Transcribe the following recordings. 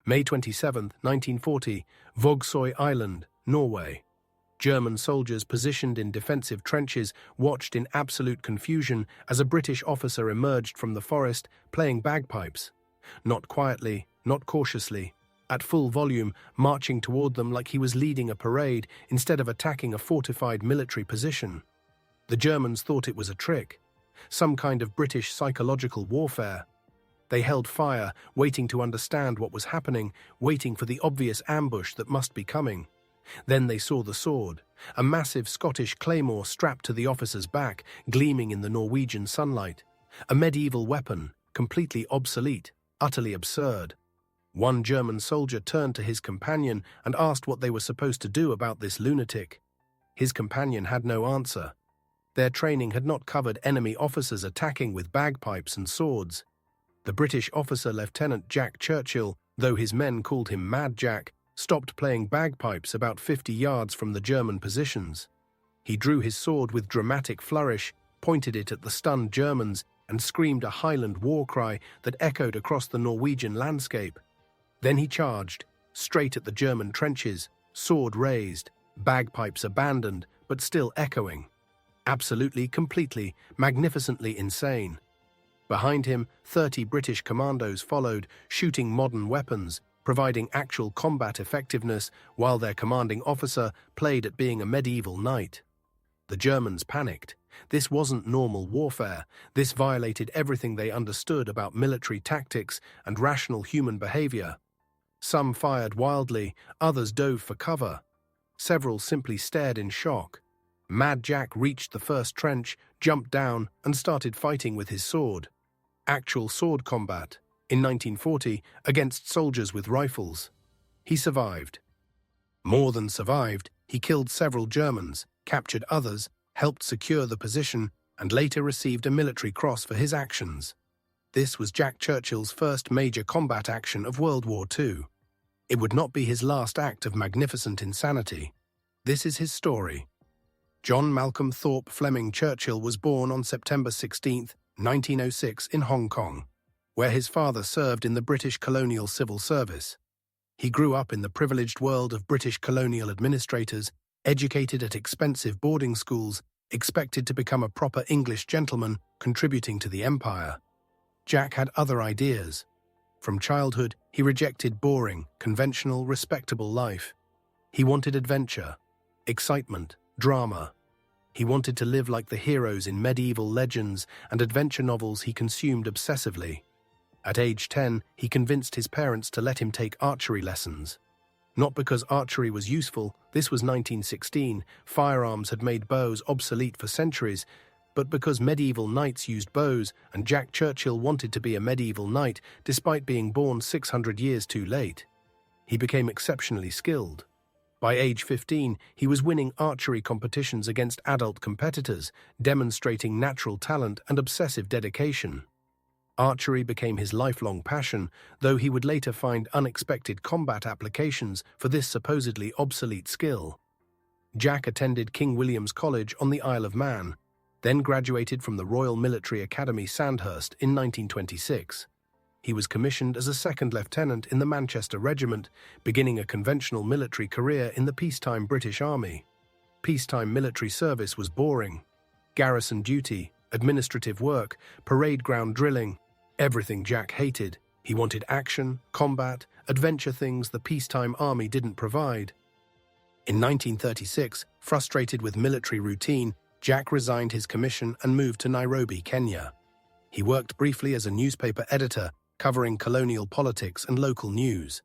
May 27, 1940, WWII Island, Norway. German soldiers positioned in defensive trenches watched in absolute confusion as a British officer emerged from the forest playing bagpipes. Not quietly, not cautiously, at full volume, marching toward them like he was leading a parade instead of attacking a fortified military position. The Germans thought it was a trick, some kind of British psychological warfare. They held fire, waiting to understand what was happening, waiting for the obvious ambush that must be coming. Then they saw the sword, a massive Scottish claymore strapped to the officer's back, gleaming in the Norwegian sunlight. A medieval weapon, completely obsolete, utterly absurd. One German soldier turned to his companion and asked what they were supposed to do about this lunatic. His companion had no answer. Their training had not covered enemy officers attacking with bagpipes and swords. The British officer Lieutenant Jack Churchill, though his men called him Mad Jack, stopped playing bagpipes about 50 yards from the German positions. He drew his sword with dramatic flourish, pointed it at the stunned Germans, and screamed a Highland war cry that echoed across the Norwegian landscape. Then he charged, straight at the German trenches, sword raised, bagpipes abandoned, but still echoing. Absolutely, completely, magnificently insane. Behind him, 30 British commandos followed, shooting modern weapons, providing actual combat effectiveness, while their commanding officer played at being a medieval knight. The Germans panicked. This wasn't normal warfare. This violated everything they understood about military tactics and rational human behavior. Some fired wildly, others dove for cover. Several simply stared in shock. Mad Jack reached the first trench, jumped down, and started fighting with his sword. Actual sword combat, in 1940, against soldiers with rifles. He survived. More than survived, he killed several Germans, captured others, helped secure the position, and later received a military cross for his actions. This was Jack Churchill's first major combat action of World War II. It would not be his last act of magnificent insanity. This is his story. John Malcolm Thorpe Fleming Churchill was born on September 16, 1906 in Hong Kong, where his father served in the British colonial civil service. He grew up in the privileged world of British colonial administrators, educated at expensive boarding schools, expected to become a proper English gentleman, contributing to the empire. Jack had other ideas. From childhood, he rejected boring, conventional, respectable life. He wanted adventure, excitement, drama. He wanted to live like the heroes in medieval legends and adventure novels he consumed obsessively. At age 10, he convinced his parents to let him take archery lessons. Not because archery was useful, this was 1916, firearms had made bows obsolete for centuries, but because medieval knights used bows and Jack Churchill wanted to be a medieval knight despite being born 600 years too late. He became exceptionally skilled. By age 15, he was winning archery competitions against adult competitors, demonstrating natural talent and obsessive dedication. Archery became his lifelong passion, though he would later find unexpected combat applications for this supposedly obsolete skill. Jack attended King William's College on the Isle of Man, then graduated from the Royal Military Academy Sandhurst in 1926. He was commissioned as a second lieutenant in the Manchester Regiment, beginning a conventional military career in the peacetime British Army. Peacetime military service was boring. Garrison duty, administrative work, parade ground drilling, everything Jack hated. He wanted action, combat, adventure, things the peacetime army didn't provide. In 1936, frustrated with military routine, Jack resigned his commission and moved to Nairobi, Kenya. He worked briefly as a newspaper editor, covering colonial politics and local news.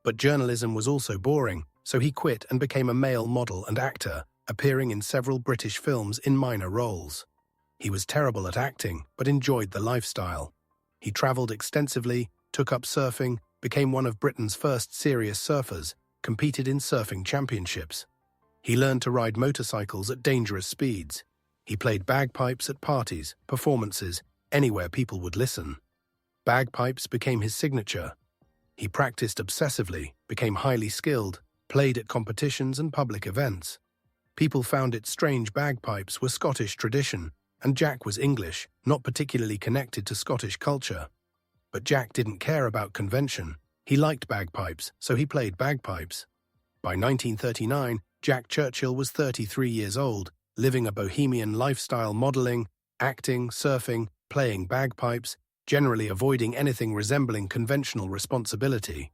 But journalism was also boring, so he quit and became a male model and actor, appearing in several British films in minor roles. He was terrible at acting, but enjoyed the lifestyle. He traveled extensively, took up surfing, became one of Britain's first serious surfers, competed in surfing championships. He learned to ride motorcycles at dangerous speeds. He played bagpipes at parties, performances, anywhere people would listen. Bagpipes became his signature. He practiced obsessively, became highly skilled, played at competitions and public events. People found it strange bagpipes were Scottish tradition, and Jack was English, not particularly connected to Scottish culture. But Jack didn't care about convention. He liked bagpipes, so he played bagpipes. By 1939, Jack Churchill was 33 years old, living a bohemian lifestyle, modeling, acting, surfing, playing bagpipes, generally avoiding anything resembling conventional responsibility.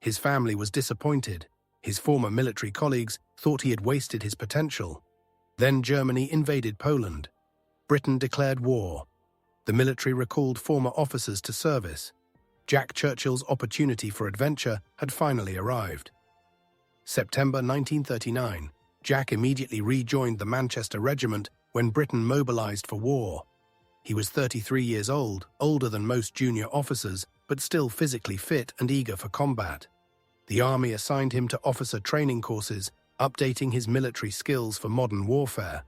His family was disappointed. His former military colleagues thought he had wasted his potential. Then Germany invaded Poland. Britain declared war. The military recalled former officers to service. Jack Churchill's opportunity for adventure had finally arrived. September 1939, Jack immediately rejoined the Manchester Regiment when Britain mobilized for war. He was 33 years old, older than most junior officers, but still physically fit and eager for combat. The army assigned him to officer training courses, updating his military skills for modern warfare.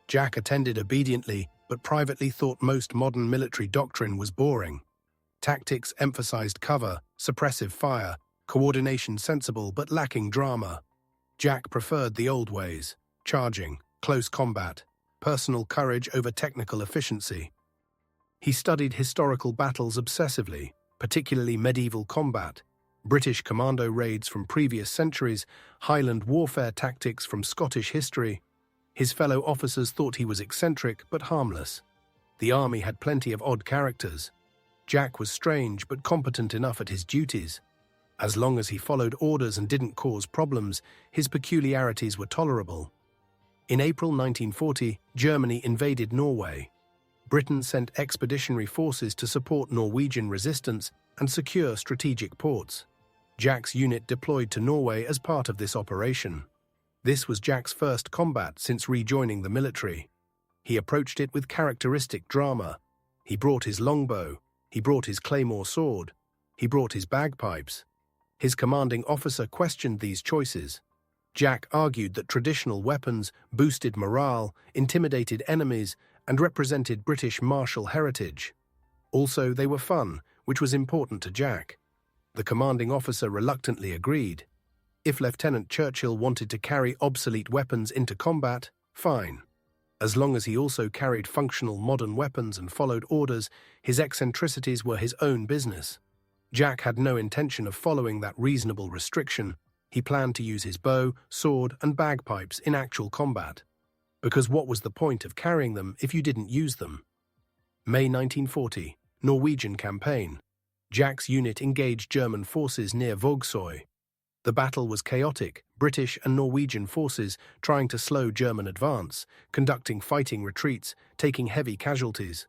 Jack attended obediently, but privately thought most modern military doctrine was boring. Tactics emphasized cover, suppressive fire, coordination sensible but lacking drama. Jack preferred the old ways: charging, close combat, personal courage over technical efficiency. He studied historical battles obsessively, particularly medieval combat, British commando raids from previous centuries, Highland warfare tactics from Scottish history. His fellow officers thought he was eccentric but harmless. The army had plenty of odd characters. Jack was strange but competent enough at his duties. As long as he followed orders and didn't cause problems, his peculiarities were tolerable. In April 1940, Germany invaded Norway. Britain sent expeditionary forces to support Norwegian resistance and secure strategic ports. Jack's unit deployed to Norway as part of this operation. This was Jack's first combat since rejoining the military. He approached it with characteristic drama. He brought his longbow. He brought his claymore sword. He brought his bagpipes. His commanding officer questioned these choices. Jack argued that traditional weapons boosted morale, intimidated enemies, and represented British martial heritage. Also, they were fun, which was important to Jack. The commanding officer reluctantly agreed. If Lieutenant Churchill wanted to carry obsolete weapons into combat, fine. As long as he also carried functional modern weapons and followed orders, his eccentricities were his own business. Jack had no intention of following that reasonable restriction. He planned to use his bow, sword, and bagpipes in actual combat. Because what was the point of carrying them if you didn't use them? May 1940, Norwegian campaign. Jack's unit engaged German forces near WWII. The battle was chaotic, British and Norwegian forces trying to slow German advance, conducting fighting retreats, taking heavy casualties.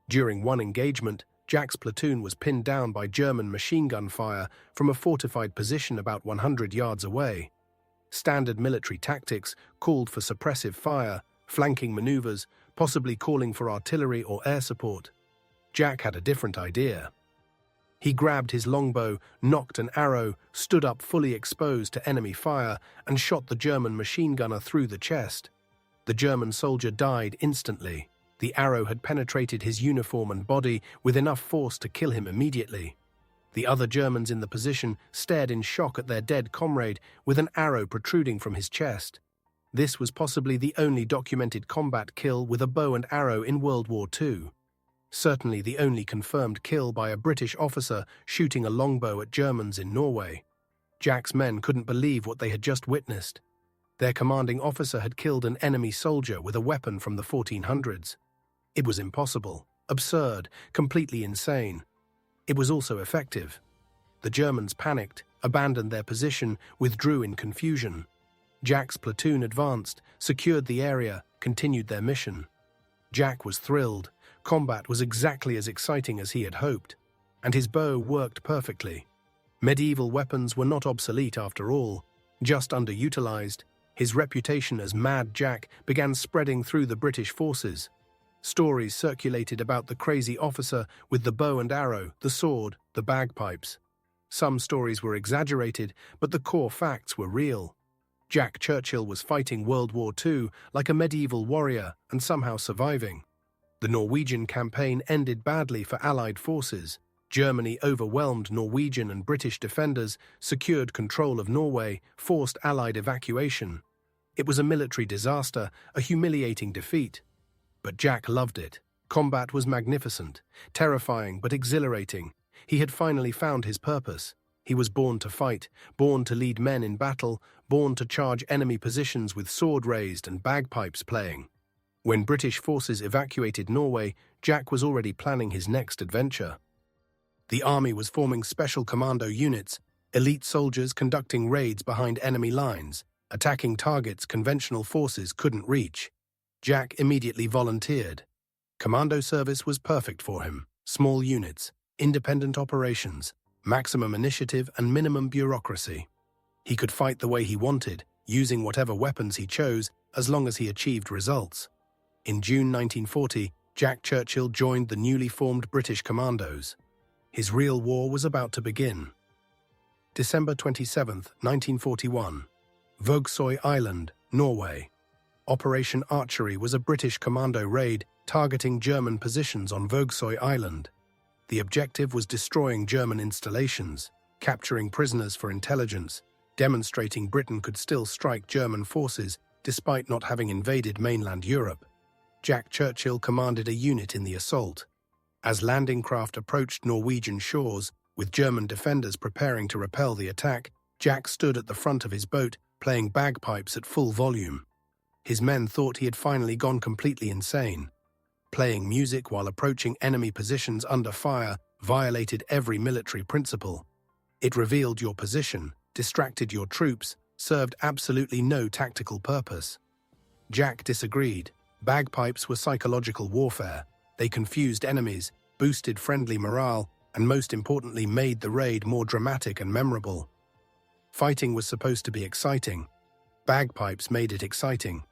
During one engagement, Jack's platoon was pinned down by German machine gun fire from a fortified position about 100 yards away. Standard military tactics called for suppressive fire, flanking maneuvers, possibly calling for artillery or air support. Jack had a different idea. He grabbed his longbow, knocked an arrow, stood up fully exposed to enemy fire, and shot the German machine gunner through the chest. The German soldier died instantly. The arrow had penetrated his uniform and body with enough force to kill him immediately. The other Germans in the position stared in shock at their dead comrade with an arrow protruding from his chest. This was possibly the only documented combat kill with a bow and arrow in World War II. Certainly the only confirmed kill by a British officer shooting a longbow at Germans in Norway. Jack's men couldn't believe what they had just witnessed. Their commanding officer had killed an enemy soldier with a weapon from the 1400s. It was impossible, absurd, completely insane. It was also effective. The Germans panicked, abandoned their position, withdrew in confusion. Jack's platoon advanced, secured the area, continued their mission. Jack was thrilled. Combat was exactly as exciting as he had hoped, and his bow worked perfectly. Medieval weapons were not obsolete after all, just underutilized. His reputation as Mad Jack began spreading through the British forces. Stories circulated about the crazy officer with the bow and arrow, the sword, the bagpipes. Some stories were exaggerated, but the core facts were real. Jack Churchill was fighting World War II like a medieval warrior and somehow surviving. The Norwegian campaign ended badly for Allied forces. Germany overwhelmed Norwegian and British defenders, secured control of Norway, forced Allied evacuation. It was a military disaster, a humiliating defeat. But Jack loved it. Combat was magnificent, terrifying but exhilarating. He had finally found his purpose. He was born to fight, born to lead men in battle, born to charge enemy positions with sword raised and bagpipes playing. When British forces evacuated Norway, Jack was already planning his next adventure. The army was forming special commando units, elite soldiers conducting raids behind enemy lines, attacking targets conventional forces couldn't reach. Jack immediately volunteered. Commando service was perfect for him. Small units, independent operations, maximum initiative and minimum bureaucracy. He could fight the way he wanted, using whatever weapons he chose, as long as he achieved results. In June 1940, Jack Churchill joined the newly formed British Commandos. His real war was about to begin. December 27, 1941. WWII Island, Norway. Operation Archery was a British commando raid targeting German positions on WWII Island. The objective was destroying German installations, capturing prisoners for intelligence, demonstrating Britain could still strike German forces despite not having invaded mainland Europe. Jack Churchill commanded a unit in the assault. As landing craft approached Norwegian shores, with German defenders preparing to repel the attack, Jack stood at the front of his boat, playing bagpipes at full volume. His men thought he had finally gone completely insane. Playing music while approaching enemy positions under fire violated every military principle. It revealed your position, distracted your troops, served absolutely no tactical purpose. Jack disagreed. Bagpipes were psychological warfare. They confused enemies, boosted friendly morale, and most importantly made the raid more dramatic and memorable. Fighting was supposed to be exciting. Bagpipes made it exciting.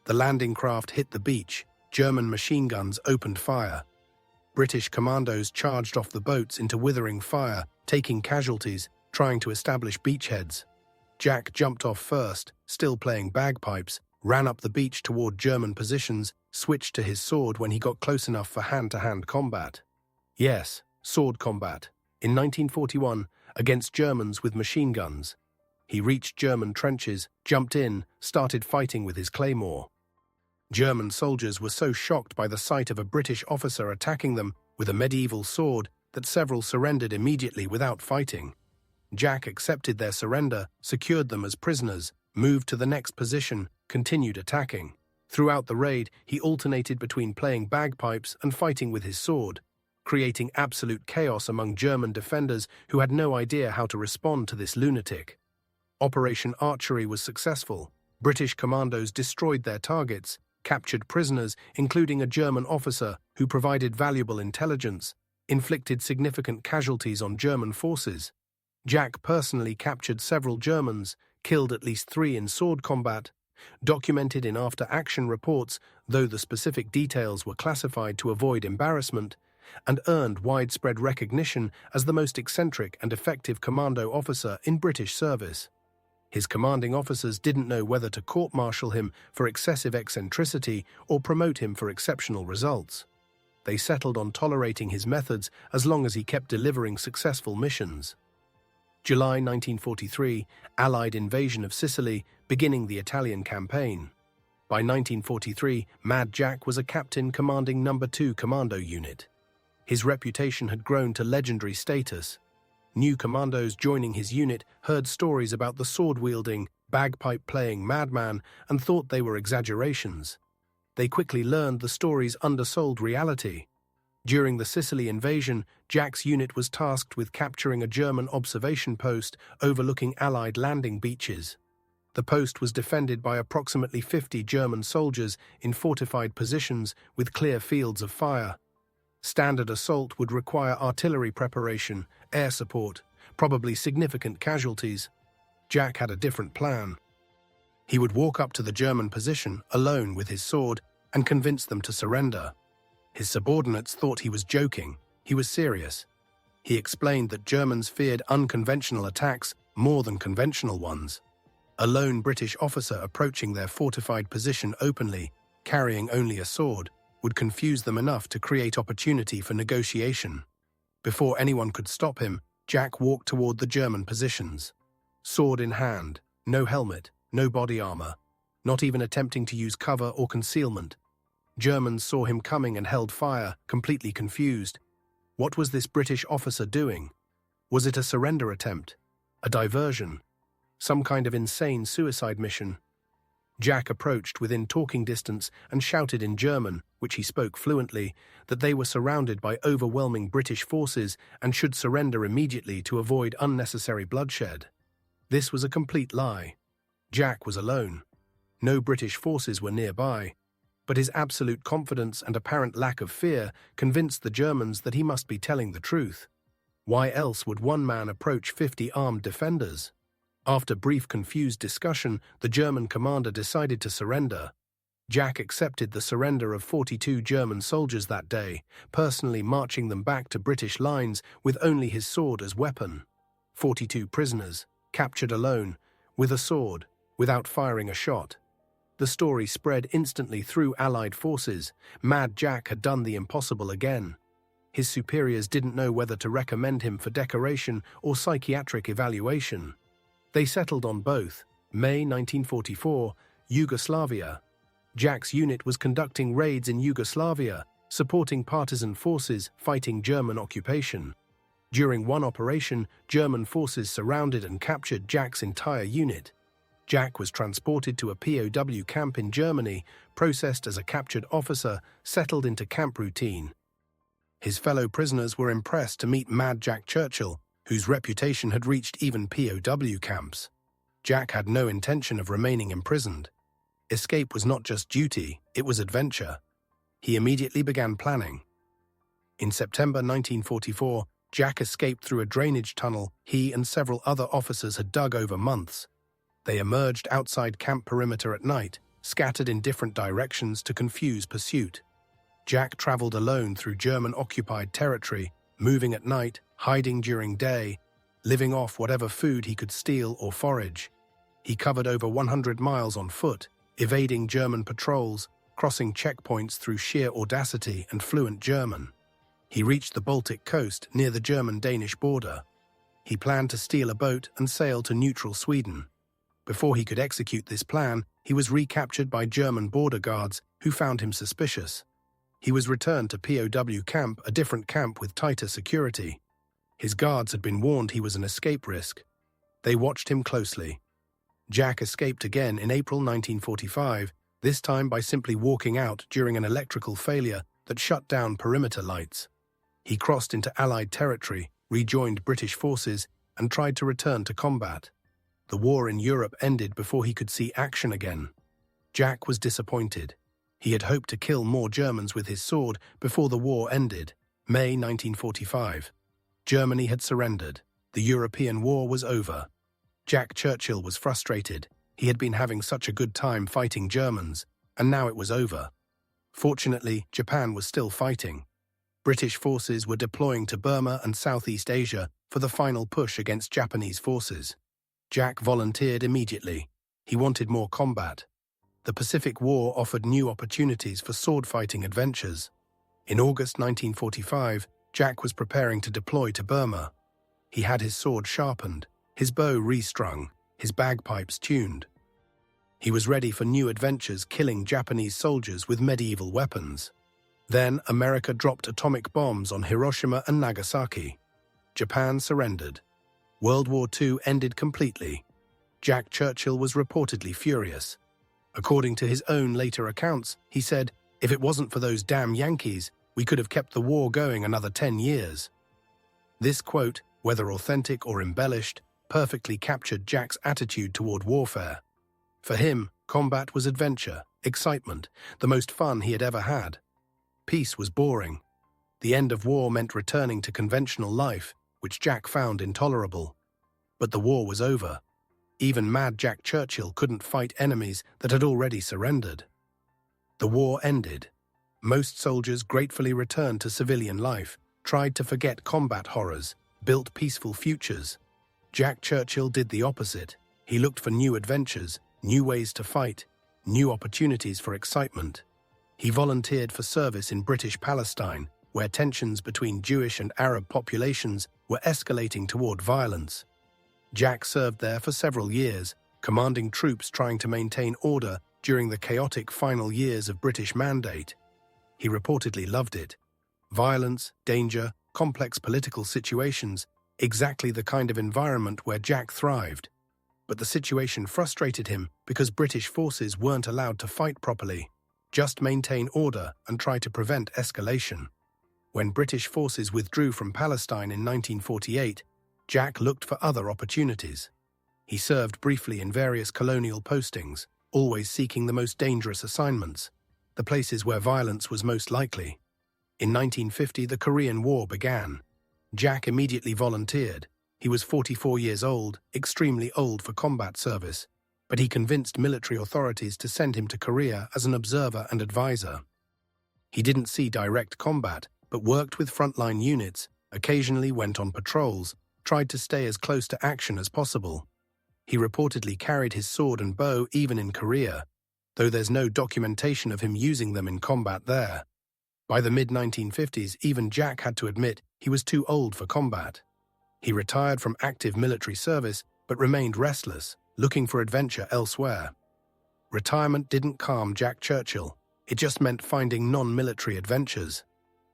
The landing craft hit the beach. German machine guns opened fire. British commandos charged off the boats into withering fire, taking casualties, trying to establish beachheads. Jack jumped off first, still playing bagpipes, ran up the beach toward German positions, switched to his sword when he got close enough for hand-to-hand combat. Yes, sword combat. In 1941, against Germans with machine guns. He reached German trenches, jumped in, started fighting with his claymore. German soldiers were so shocked by the sight of a British officer attacking them with a medieval sword that several surrendered immediately without fighting. Jack accepted their surrender, secured them as prisoners, moved to the next position, continued attacking. Throughout the raid, he alternated between playing bagpipes and fighting with his sword, creating absolute chaos among German defenders who had no idea how to respond to this lunatic. Operation Archery was successful. British commandos destroyed their targets, captured prisoners, including a German officer who provided valuable intelligence, inflicted significant casualties on German forces. Jack personally captured several Germans, killed at least 3 in sword combat, documented in after-action reports, though the specific details were classified to avoid embarrassment, and earned widespread recognition as the most eccentric and effective commando officer in British service. His commanding officers didn't know whether to court-martial him for excessive eccentricity or promote him for exceptional results. They settled on tolerating his methods as long as he kept delivering successful missions. July 1943, Allied invasion of Sicily, beginning the Italian campaign. By 1943, Mad Jack was a captain commanding No. 2 Commando Unit. His reputation had grown to legendary status. New commandos joining his unit heard stories about the sword-wielding, bagpipe-playing madman and thought they were exaggerations. They quickly learned the stories undersold reality. During the Sicily invasion, Jack's unit was tasked with capturing a German observation post overlooking Allied landing beaches. The post was defended by approximately 50 German soldiers in fortified positions with clear fields of fire. Standard assault would require artillery preparation, air support, probably significant casualties. Jack had a different plan. He would walk up to the German position alone with his sword and convince them to surrender. His subordinates thought he was joking. He was serious. He explained that Germans feared unconventional attacks more than conventional ones. A lone British officer approaching their fortified position openly, carrying only a sword, would confuse them enough to create opportunity for negotiation. Before anyone could stop him, Jack walked toward the German positions. Sword in hand, no helmet, no body armor, not even attempting to use cover or concealment. Germans saw him coming and held fire, completely confused. What was this British officer doing? Was it a surrender attempt? A diversion. Some kind of insane suicide mission. Jack approached within talking distance and shouted in German, which he spoke fluently, that they were surrounded by overwhelming British forces and should surrender immediately to avoid unnecessary bloodshed. This was a complete lie. Jack was alone. No British forces were nearby, but his absolute confidence and apparent lack of fear convinced the Germans that he must be telling the truth. Why else would one man approach 50 armed defenders? After brief confused discussion, the German commander decided to surrender. Jack accepted the surrender of 42 German soldiers that day, personally marching them back to British lines with only his sword as weapon. 42 prisoners, captured alone, with a sword, without firing a shot. The story spread instantly through Allied forces. Mad Jack had done the impossible again. His superiors didn't know whether to recommend him for decoration or psychiatric evaluation. They settled on both. May 1944, Yugoslavia. Jack's unit was conducting raids in Yugoslavia, supporting partisan forces fighting German occupation. During one operation, German forces surrounded and captured Jack's entire unit. Jack was transported to a POW camp in Germany, processed as a captured officer, settled into camp routine. His fellow prisoners were impressed to meet Mad Jack Churchill, whose reputation had reached even POW camps. Jack had no intention of remaining imprisoned. Escape was not just duty, it was adventure. He immediately began planning. In September 1944, Jack escaped through a drainage tunnel he and several other officers had dug over months. They emerged outside camp perimeter at night, scattered in different directions to confuse pursuit. Jack traveled alone through German-occupied territory, moving at night, hiding during day, living off whatever food he could steal or forage. He covered over 100 miles on foot, evading German patrols, crossing checkpoints through sheer audacity and fluent German. He reached the Baltic coast near the German-Danish border. He planned to steal a boat and sail to neutral Sweden. Before he could execute this plan, he was recaptured by German border guards who found him suspicious. He was returned to POW camp, a different camp with tighter security. His guards had been warned he was an escape risk. They watched him closely. Jack escaped again in April 1945, this time by simply walking out during an electrical failure that shut down perimeter lights. He crossed into Allied territory, rejoined British forces, and tried to return to combat. The war in Europe ended before he could see action again. Jack was disappointed. He had hoped to kill more Germans with his sword before the war ended. May 1945. Germany had surrendered. The European war was over. Jack Churchill was frustrated. He had been having such a good time fighting Germans, and now it was over. Fortunately, Japan was still fighting. British forces were deploying to Burma and Southeast Asia for the final push against Japanese forces. Jack volunteered immediately. He wanted more combat. The Pacific War offered new opportunities for sword-fighting adventures. In August 1945, Jack was preparing to deploy to Burma. He had his sword sharpened, his bow restrung, his bagpipes tuned. He was ready for new adventures killing Japanese soldiers with medieval weapons. Then America dropped atomic bombs on Hiroshima and Nagasaki. Japan surrendered. World War II ended completely. Jack Churchill was reportedly furious. According to his own later accounts, he said, "If it wasn't for those damn Yankees, we could have kept the war going another 10 years. This quote, whether authentic or embellished, perfectly captured Jack's attitude toward warfare. For him, combat was adventure, excitement, the most fun he had ever had. Peace was boring. The end of war meant returning to conventional life, which Jack found intolerable. But the war was over. Even Mad Jack Churchill couldn't fight enemies that had already surrendered. The war ended. Most soldiers gratefully returned to civilian life, tried to forget combat horrors, built peaceful futures. Jack Churchill did the opposite. He looked for new adventures, new ways to fight, new opportunities for excitement. He volunteered for service in British Palestine, where tensions between Jewish and Arab populations were escalating toward violence. Jack served there for several years, commanding troops trying to maintain order during the chaotic final years of British Mandate. He reportedly loved it. Violence, danger, complex political situations, Exactly the kind of environment where Jack thrived. But the situation frustrated him because British forces weren't allowed to fight properly, just maintain order and try to prevent escalation. When British forces withdrew from Palestine in 1948, Jack looked for other opportunities. He served briefly in various colonial postings, always seeking the most dangerous assignments, the places where violence was most likely. In 1950, the Korean War began. Jack immediately volunteered. He was 44 years old, extremely old for combat service, but he convinced military authorities to send him to Korea as an observer and advisor. He didn't see direct combat, but worked with frontline units, occasionally went on patrols, tried to stay as close to action as possible. He reportedly carried his sword and bow even in Korea, though there's no documentation of him using them in combat there. By the mid-1950s, even Jack had to admit he was too old for combat. He retired from active military service, but remained restless, looking for adventure elsewhere. Retirement didn't calm Jack Churchill. It just meant finding non-military adventures.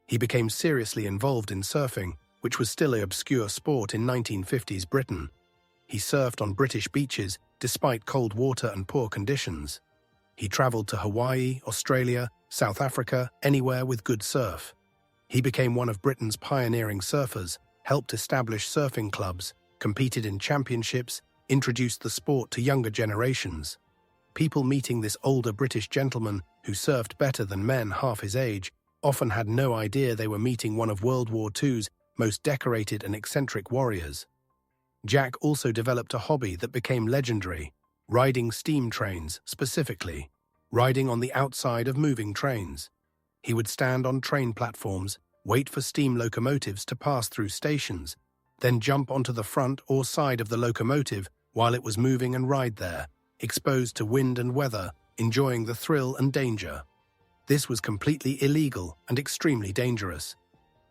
He became seriously involved in surfing, which was still an obscure sport in 1950s Britain. He surfed on British beaches despite cold water and poor conditions. He traveled to Hawaii, Australia, South Africa, anywhere with good surf. He became one of Britain's pioneering surfers, helped establish surfing clubs, competed in championships, introduced the sport to younger generations. People meeting this older British gentleman who surfed better than men half his age often had no idea they were meeting one of World War II's most decorated and eccentric warriors. Jack also developed a hobby that became legendary, riding steam trains specifically, riding on the outside of moving trains. He would stand on train platforms, wait for steam locomotives to pass through stations, then jump onto the front or side of the locomotive while it was moving and ride there, exposed to wind and weather, enjoying the thrill and danger. This was completely illegal and extremely dangerous.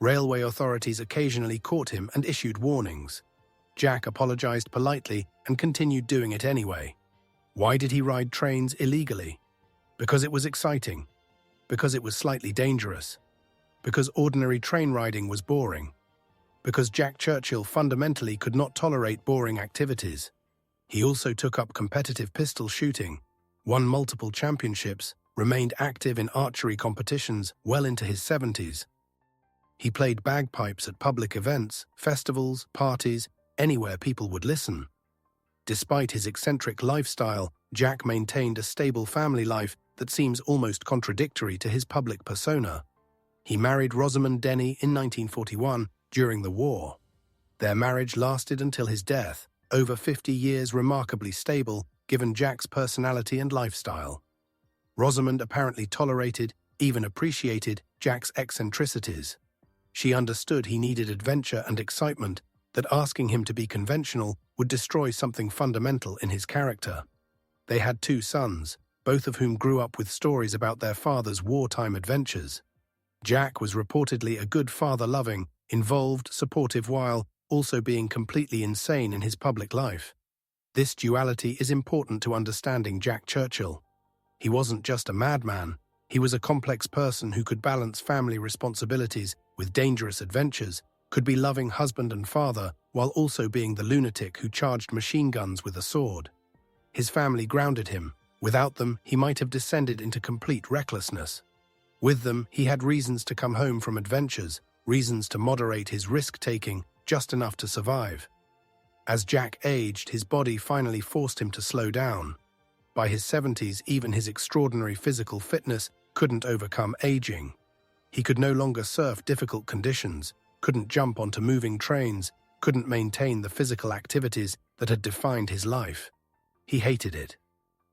Railway authorities occasionally caught him and issued warnings. Jack apologized politely and continued doing it anyway. Why did he ride trains illegally? Because it was exciting. Because it was slightly dangerous. Because ordinary train riding was boring. Because Jack Churchill fundamentally could not tolerate boring activities. He also took up competitive pistol shooting, won multiple championships, remained active in archery competitions well into his 70s. He played bagpipes at public events, festivals, parties, anywhere people would listen. Despite his eccentric lifestyle, Jack maintained a stable family life that seems almost contradictory to his public persona. He married Rosamund Denny in 1941 during the war. Their marriage lasted until his death, over 50 years remarkably stable given Jack's personality and lifestyle. Rosamund apparently tolerated, even appreciated, Jack's eccentricities. She understood he needed adventure and excitement, that asking him to be conventional would destroy something fundamental in his character. They had 2 sons, both of whom grew up with stories about their father's wartime adventures. Jack was reportedly a good father, loving, involved, supportive, while also being completely insane in his public life. This duality is important to understanding Jack Churchill. He wasn't just a madman, he was a complex person who could balance family responsibilities with dangerous adventures, could be loving husband and father, while also being the lunatic who charged machine guns with a sword. His family grounded him. Without them, he might have descended into complete recklessness. With them, he had reasons to come home from adventures, reasons to moderate his risk-taking, just enough to survive. As Jack aged, his body finally forced him to slow down. By his 70s, even his extraordinary physical fitness couldn't overcome aging. He could no longer surf difficult conditions, couldn't jump onto moving trains, couldn't maintain the physical activities that had defined his life. He hated it.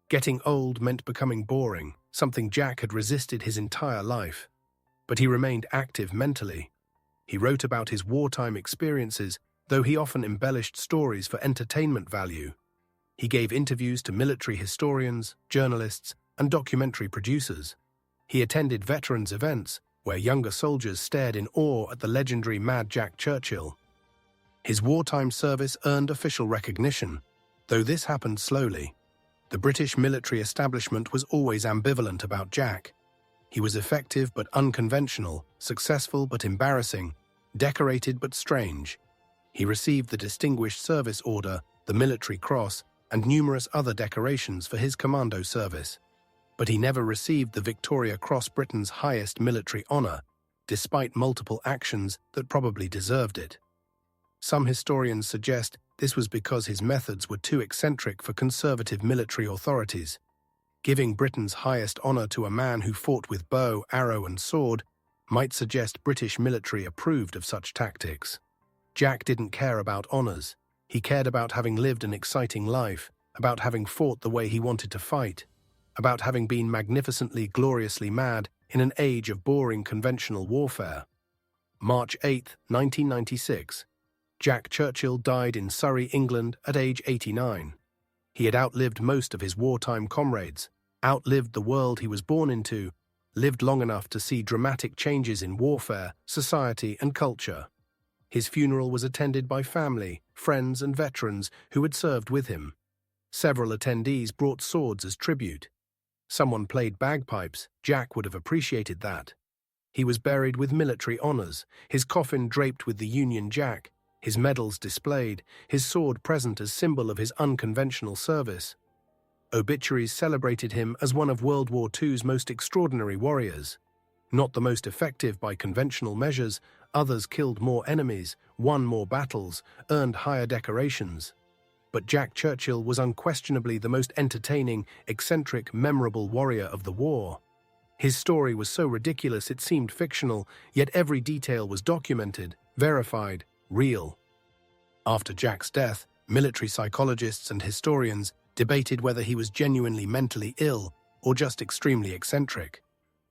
Getting old meant becoming boring, something Jack had resisted his entire life. But he remained active mentally. He wrote about his wartime experiences, though he often embellished stories for entertainment value. He gave interviews to military historians, journalists, and documentary producers. He attended veterans' events, where younger soldiers stared in awe at the legendary Mad Jack Churchill. His wartime service earned official recognition, though this happened slowly. The British military establishment was always ambivalent about Jack. He was effective but unconventional, successful but embarrassing, decorated but strange. He received the Distinguished Service Order, the Military Cross, and numerous other decorations for his commando service. But he never received the Victoria Cross, Britain's highest military honor, despite multiple actions that probably deserved it. Some historians suggest this was because his methods were too eccentric for conservative military authorities. Giving Britain's highest honor to a man who fought with bow, arrow, and sword might suggest British military approved of such tactics. Jack didn't care about honors. He cared about having lived an exciting life, about having fought the way he wanted to fight, about having been magnificently, gloriously mad in an age of boring conventional warfare. March 8, 1996. Jack Churchill died in Surrey, England, at age 89. He had outlived most of his wartime comrades, outlived the world he was born into, lived long enough to see dramatic changes in warfare, society, and culture. His funeral was attended by family, friends, and veterans who had served with him. Several attendees brought swords as tribute. Someone played bagpipes. Jack would have appreciated that. He was buried with military honors, his coffin draped with the Union Jack, his medals displayed, his sword present as symbol of his unconventional service. Obituaries celebrated him as one of World War II's most extraordinary warriors. Not the most effective by conventional measures, others killed more enemies, won more battles, earned higher decorations. But Jack Churchill was unquestionably the most entertaining, eccentric, memorable warrior of the war. His story was so ridiculous it seemed fictional, yet every detail was documented, verified, real. After Jack's death, military psychologists and historians debated whether he was genuinely mentally ill or just extremely eccentric.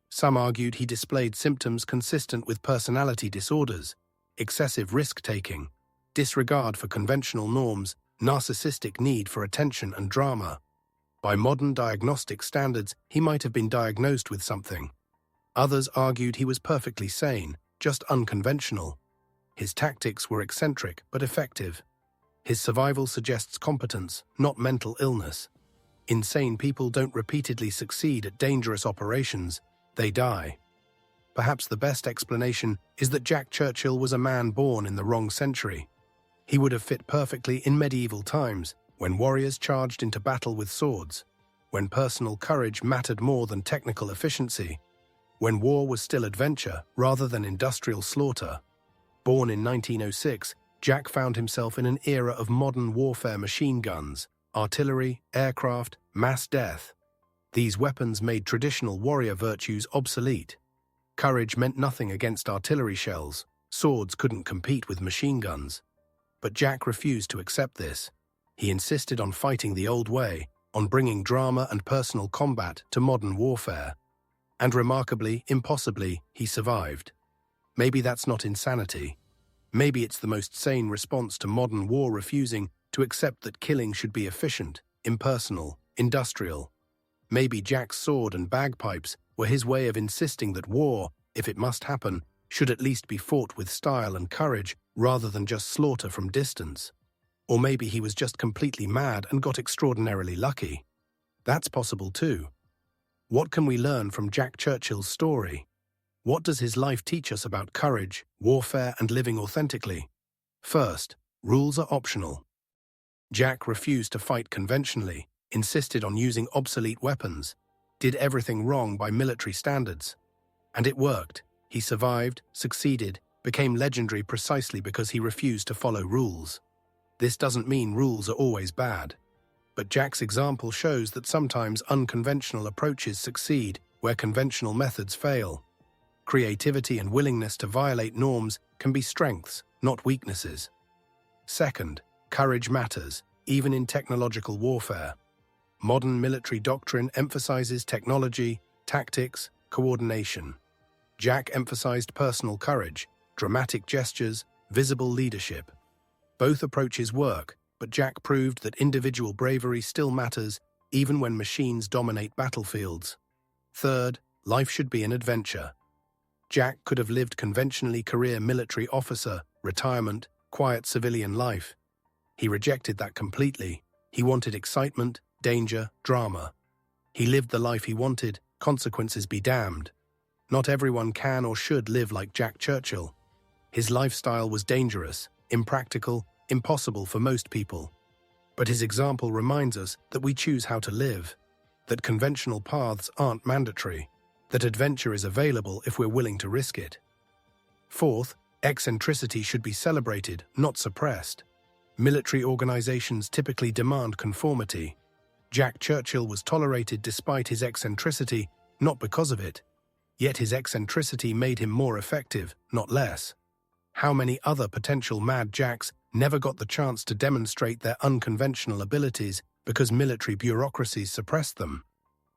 Some argued he displayed symptoms consistent with personality disorders, excessive risk-taking, disregard for conventional norms, narcissistic need for attention and drama. By modern diagnostic standards, he might have been diagnosed with something. Others argued he was perfectly sane, just unconventional. His tactics were eccentric but effective. His survival suggests competence, not mental illness. Insane people don't repeatedly succeed at dangerous operations, they die. Perhaps the best explanation is that Jack Churchill was a man born in the wrong century. He would have fit perfectly in medieval times, when warriors charged into battle with swords, when personal courage mattered more than technical efficiency, when war was still adventure rather than industrial slaughter. Born in 1906, Jack found himself in an era of modern warfare: machine guns, artillery, aircraft, mass death. These weapons made traditional warrior virtues obsolete. Courage meant nothing against artillery shells. Swords couldn't compete with machine guns. But Jack refused to accept this. He insisted on fighting the old way, on bringing drama and personal combat to modern warfare. And remarkably, impossibly, he survived. Maybe that's not insanity. Maybe it's the most sane response to modern war, refusing to accept that killing should be efficient, impersonal, industrial. Maybe Jack's sword and bagpipes were his way of insisting that war, if it must happen, should at least be fought with style and courage rather than just slaughter from distance. Or maybe he was just completely mad and got extraordinarily lucky. That's possible too. What can we learn from Jack Churchill's story? What does his life teach us about courage, warfare, and living authentically? First, rules are optional. Jack refused to fight conventionally, insisted on using obsolete weapons, did everything wrong by military standards. And it worked. He survived, succeeded, became legendary precisely because he refused to follow rules. This doesn't mean rules are always bad. But Jack's example shows that sometimes unconventional approaches succeed where conventional methods fail. Creativity and willingness to violate norms can be strengths, not weaknesses. Second, courage matters, even in technological warfare. Modern military doctrine emphasizes technology, tactics, coordination. Jack emphasized personal courage, dramatic gestures, visible leadership. Both approaches work, but Jack proved that individual bravery still matters, even when machines dominate battlefields. Third, life should be an adventure. Jack could have lived conventionally: career military officer, retirement, quiet civilian life. He rejected that completely. He wanted excitement, danger, drama. He lived the life he wanted, consequences be damned. Not everyone can or should live like Jack Churchill. His lifestyle was dangerous, impractical, impossible for most people. But his example reminds us that we choose how to live, that conventional paths aren't mandatory, that adventure is available if we're willing to risk it. Fourth, eccentricity should be celebrated, not suppressed. Military organizations typically demand conformity. Jack Churchill was tolerated despite his eccentricity, not because of it. Yet his eccentricity made him more effective, not less. How many other potential Mad Jacks never got the chance to demonstrate their unconventional abilities because military bureaucracies suppressed them?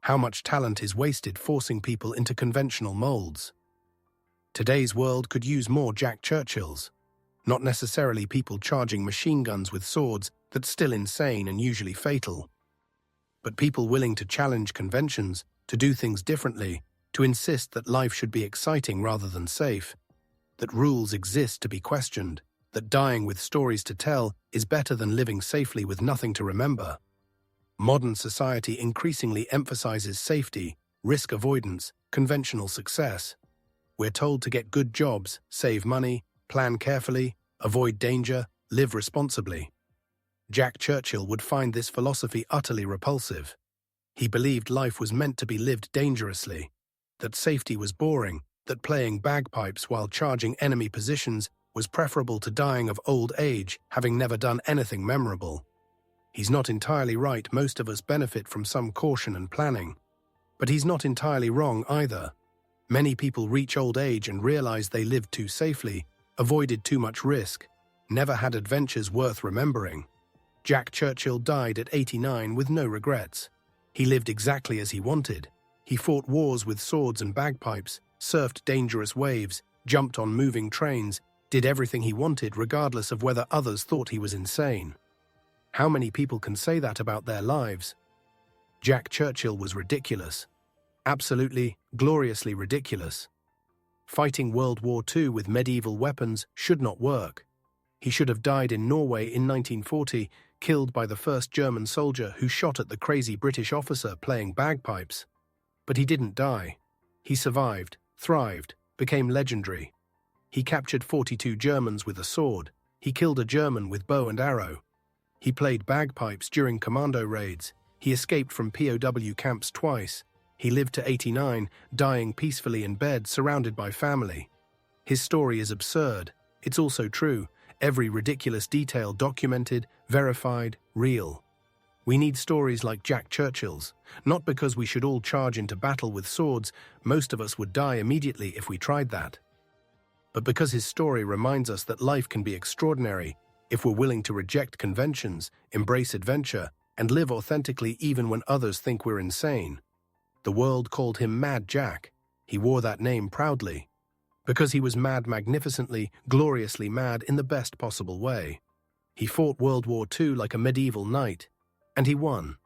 How much talent is wasted forcing people into conventional molds? Today's world could use more Jack Churchills. Not necessarily people charging machine guns with swords that's still insane and usually fatal, but people willing to challenge conventions, to do things differently, to insist that life should be exciting rather than safe, that rules exist to be questioned, that dying with stories to tell is better than living safely with nothing to remember. Modern society increasingly emphasizes safety, risk avoidance, conventional success. We're told to get good jobs, save money, plan carefully, avoid danger, live responsibly. Jack Churchill would find this philosophy utterly repulsive. He believed life was meant to be lived dangerously, that safety was boring, that playing bagpipes while charging enemy positions was preferable to dying of old age, having never done anything memorable. He's not entirely right. Most of us benefit from some caution and planning. But he's not entirely wrong either. Many people reach old age and realize they lived too safely, avoided too much risk, never had adventures worth remembering. Jack Churchill died at 89 with no regrets. He lived exactly as he wanted. He fought wars with swords and bagpipes, surfed dangerous waves, jumped on moving trains, did everything he wanted regardless of whether others thought he was insane. How many people can say that about their lives? Jack Churchill was ridiculous. Absolutely, gloriously ridiculous. Fighting World War II with medieval weapons should not work. He should have died in Norway in 1940, killed by the first German soldier who shot at the crazy British officer playing bagpipes. But he didn't die. He survived, thrived, became legendary. He captured 42 Germans with a sword. He killed a German with bow and arrow. He played bagpipes during commando raids. He escaped from POW camps twice. He lived to 89, dying peacefully in bed, surrounded by family. His story is absurd. It's also true. Every ridiculous detail documented, verified, real. We need stories like Jack Churchill's, not because we should all charge into battle with swords. Most of us would die immediately if we tried that. But because his story reminds us that life can be extraordinary if we're willing to reject conventions, embrace adventure, and live authentically even when others think we're insane. The world called him Mad Jack. He wore that name proudly, because he was mad magnificently, gloriously mad in the best possible way. He fought World War II like a medieval knight, and he won.